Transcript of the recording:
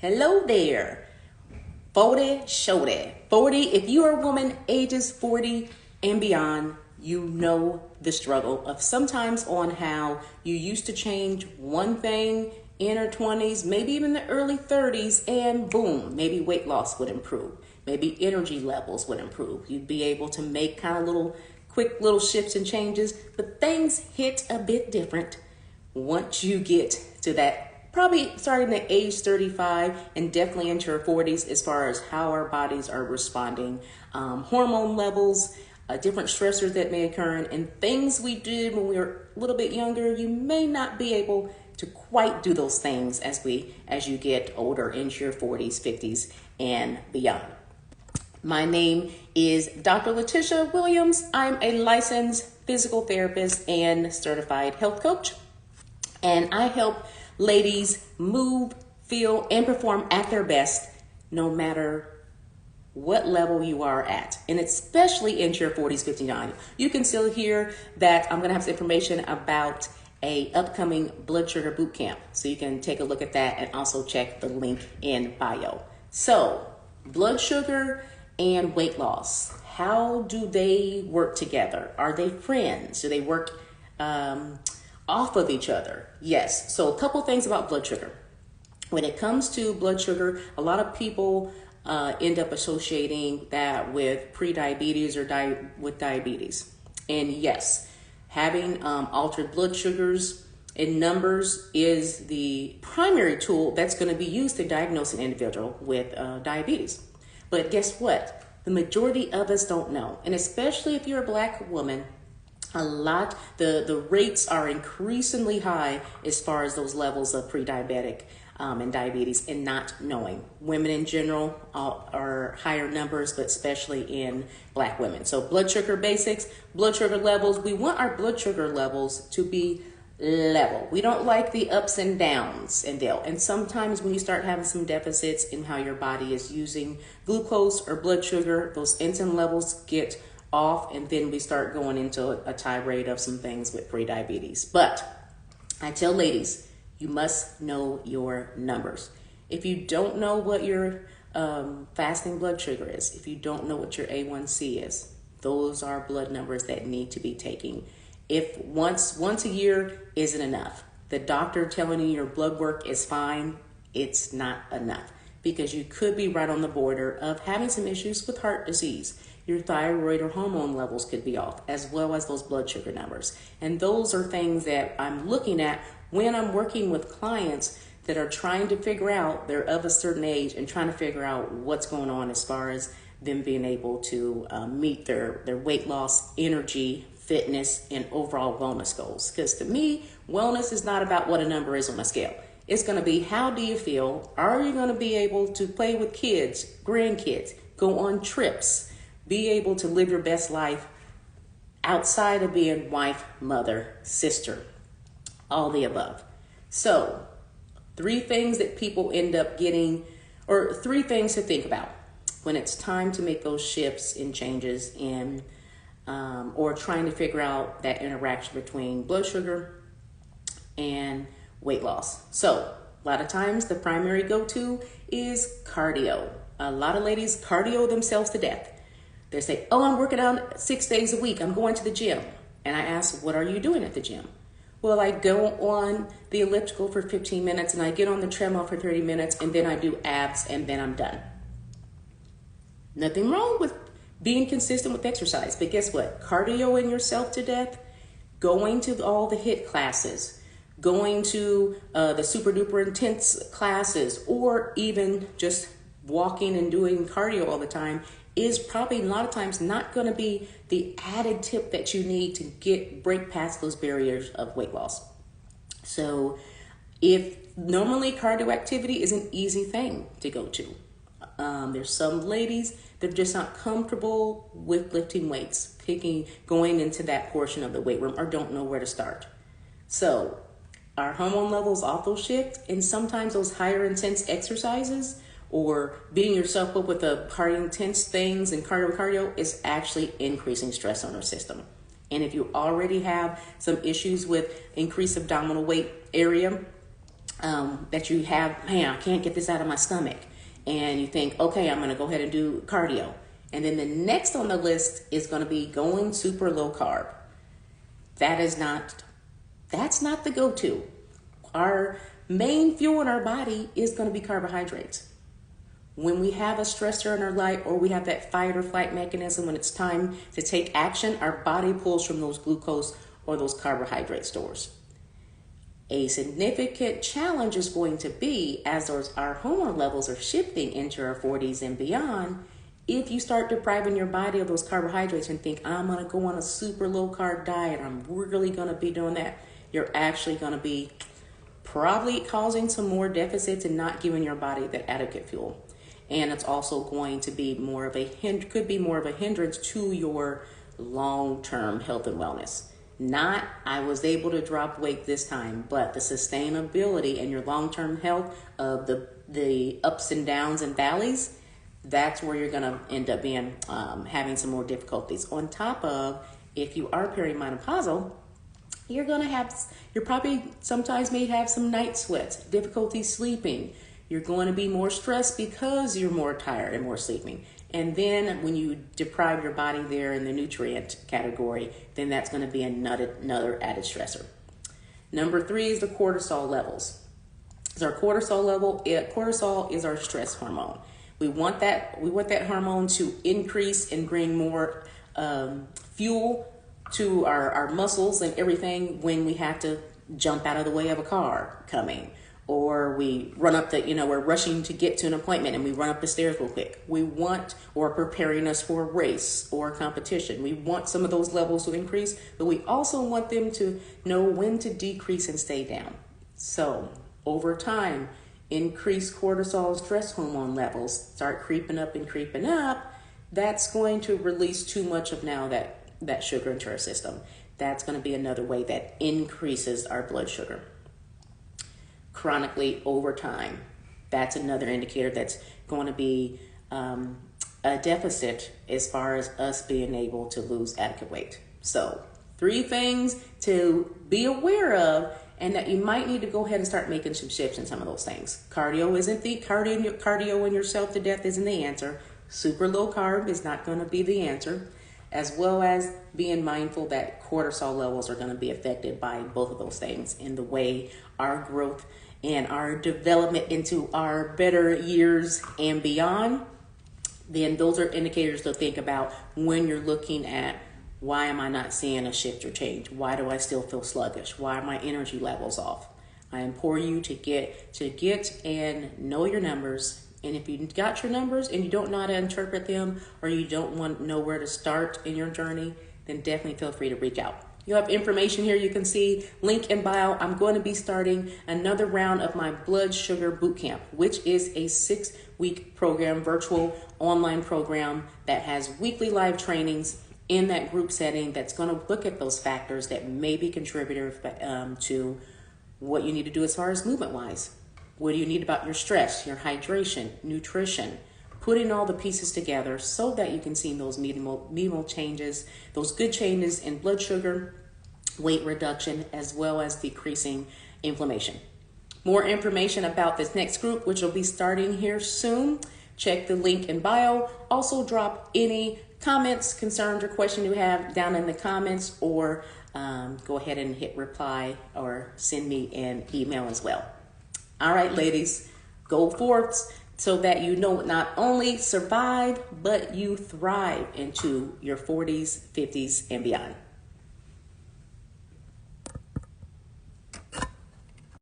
Hello there. 40 shorty. 40, if you are a woman ages 40 and beyond, you know the struggle of sometimes on how you used to change one thing in her 20s, maybe even the early 30s, and boom, maybe weight loss would improve. Maybe energy levels would improve. You'd be able to make kind of quick little shifts and changes, but things hit a bit different once you get to that probably starting at age 35 and definitely into your 40s as far as how our bodies are responding, hormone levels, different stressors that may occur, and things we did when we were a little bit younger. You may not be able to quite do those things as you get older into your 40s, 50s, and beyond. My name is Dr. Letitia Williams. I'm a licensed physical therapist and certified health coach, and I help ladies move, feel, and perform at their best no matter what level you are at, and especially into your 40s, 59. You can still hear that I'm going to have some information about a upcoming blood sugar boot camp, so you can take a look at that and also check the link in bio. So, blood sugar and weight loss, how do they work together? Are they friends? Do they work off of each other? Yes. So a couple things about blood sugar. When it comes to blood sugar, a lot of people end up associating that with prediabetes or with diabetes. And yes, having altered blood sugars in numbers is the primary tool that's going to be used to diagnose an individual with diabetes. But guess what? The majority of us don't know. And especially if you're a Black woman, the rates are increasingly high as far as those levels of pre-diabetic and diabetes, and not knowing. Women in general are higher numbers, but especially in Black women. So blood sugar basics, blood sugar levels. We want our blood sugar levels to be level. We don't like the ups and downs and sometimes when you start having some deficits in how your body is using glucose or blood sugar, those insulin levels get off, and then we start going into a tirade of some things with prediabetes. But I tell ladies, you must know your numbers. If you don't know what your fasting blood sugar is, if you don't know what your A1C is, those are blood numbers that need to be taken. If once a year isn't enough, the doctor telling you your blood work is fine, it's not enough, because you could be right on the border of having some issues with heart disease. Your thyroid or hormone levels could be off, as well as those blood sugar numbers. And those are things that I'm looking at when I'm working with clients that are trying to figure out, they're of a certain age and trying to figure out what's going on as far as them being able to meet their weight loss, energy, fitness, and overall wellness goals. Because to me, wellness is not about what a number is on a scale. It's going to be, how do you feel? Are you going to be able to play with kids, grandkids, go on trips, be able to live your best life outside of being wife, mother, sister, all the above? So 3 things that people end up getting, or 3 things to think about when it's time to make those shifts and changes in or trying to figure out that interaction between blood sugar and weight loss. So a lot of times the primary go-to is cardio. A lot of ladies cardio themselves to death. They say, oh, I'm working out 6 days a week. I'm going to the gym. And I ask, what are you doing at the gym? Well, I go on the elliptical for 15 minutes and I get on the treadmill for 30 minutes and then I do abs and then I'm done. Nothing wrong with being consistent with exercise, but guess what? Cardioing yourself to death, going to all the HIIT classes, going to the super duper intense classes, or even just walking and doing cardio all the time is probably a lot of times not going to be the added tip that you need to break past those barriers of weight loss. So if normally cardio activity is an easy thing to go to, there's some ladies that are just not comfortable with lifting weights, going into that portion of the weight room, or don't know where to start. So our hormone levels also shift, and sometimes those higher intense exercises or beating yourself up with the hard intense things and cardio is actually increasing stress on our system. And if you already have some issues with increased abdominal weight area, that you have, man, I can't get this out of my stomach. And you think, okay, I'm going to go ahead and do cardio. And then the next on the list is going to be going super low carb. That's not the go-to. Our main fuel in our body is going to be carbohydrates. When we have a stressor in our life, or we have that fight or flight mechanism, when it's time to take action, our body pulls from those glucose or those carbohydrate stores. A significant challenge is going to be, as our hormone levels are shifting into our 40s and beyond, if you start depriving your body of those carbohydrates and think, I'm going to go on a super low carb diet, I'm really going to be doing that, you're actually going to be probably causing some more deficits and not giving your body that adequate fuel. And it's also going to be could be more of a hindrance to your long-term health and wellness. Not, I was able to drop weight this time, but the sustainability and your long-term health of the ups and downs and valleys, that's where you're going to end up being having some more difficulties. On top of, if you are perimenopausal, you're probably sometimes may have some night sweats, difficulty sleeping. You're going to be more stressed because you're more tired and more sleeping. And then when you deprive your body there in the nutrient category, then that's going to be another added stressor. Number 3 is the cortisol levels. So our cortisol is our stress hormone. We want that hormone to increase and bring more fuel to our muscles and everything when we have to jump out of the way of a car coming. Or we run up we're rushing to get to an appointment and we run up the stairs real quick. Or preparing us for a race or a competition. We want some of those levels to increase, but we also want them to know when to decrease and stay down. So over time, increased cortisol stress hormone levels start creeping up. That's going to release too much of now that sugar into our system. That's going to be another way that increases our blood sugar. Chronically over time, that's another indicator that's going to be a deficit as far as us being able to lose adequate weight. So 3 things to be aware of, and that you might need to go ahead and start making some shifts in some of those things. Cardio and yourself to death isn't the answer. Super low carb is not going to be the answer, as well as being mindful that cortisol levels are going to be affected by both of those things in the way our growth and our development into our better years and beyond. Then those are indicators to think about when you're looking at, why am I not seeing a shift or change? Why do I still feel sluggish? Why are my energy levels off? I implore you to get and know your numbers. And if you got your numbers and you don't know how to interpret them, or you don't know where to start in your journey, then definitely feel free to reach out. You have information here you can see, link in bio. I'm going to be starting another round of my blood sugar boot camp, which is a 6-week program, virtual online program that has weekly live trainings in that group setting that's going to look at those factors that may be contributors to what you need to do as far as movement-wise. What do you need about your stress, your hydration, nutrition, putting all the pieces together so that you can see those minimal changes, those good changes in blood sugar, weight reduction, as well as decreasing inflammation. More information about this next group, which will be starting here soon, check the link in bio. Also drop any comments, concerns, or questions you have down in the comments, or go ahead and hit reply or send me an email as well. All right, ladies, go forth so that you not only survive, but you thrive into your 40s, 50s, and beyond.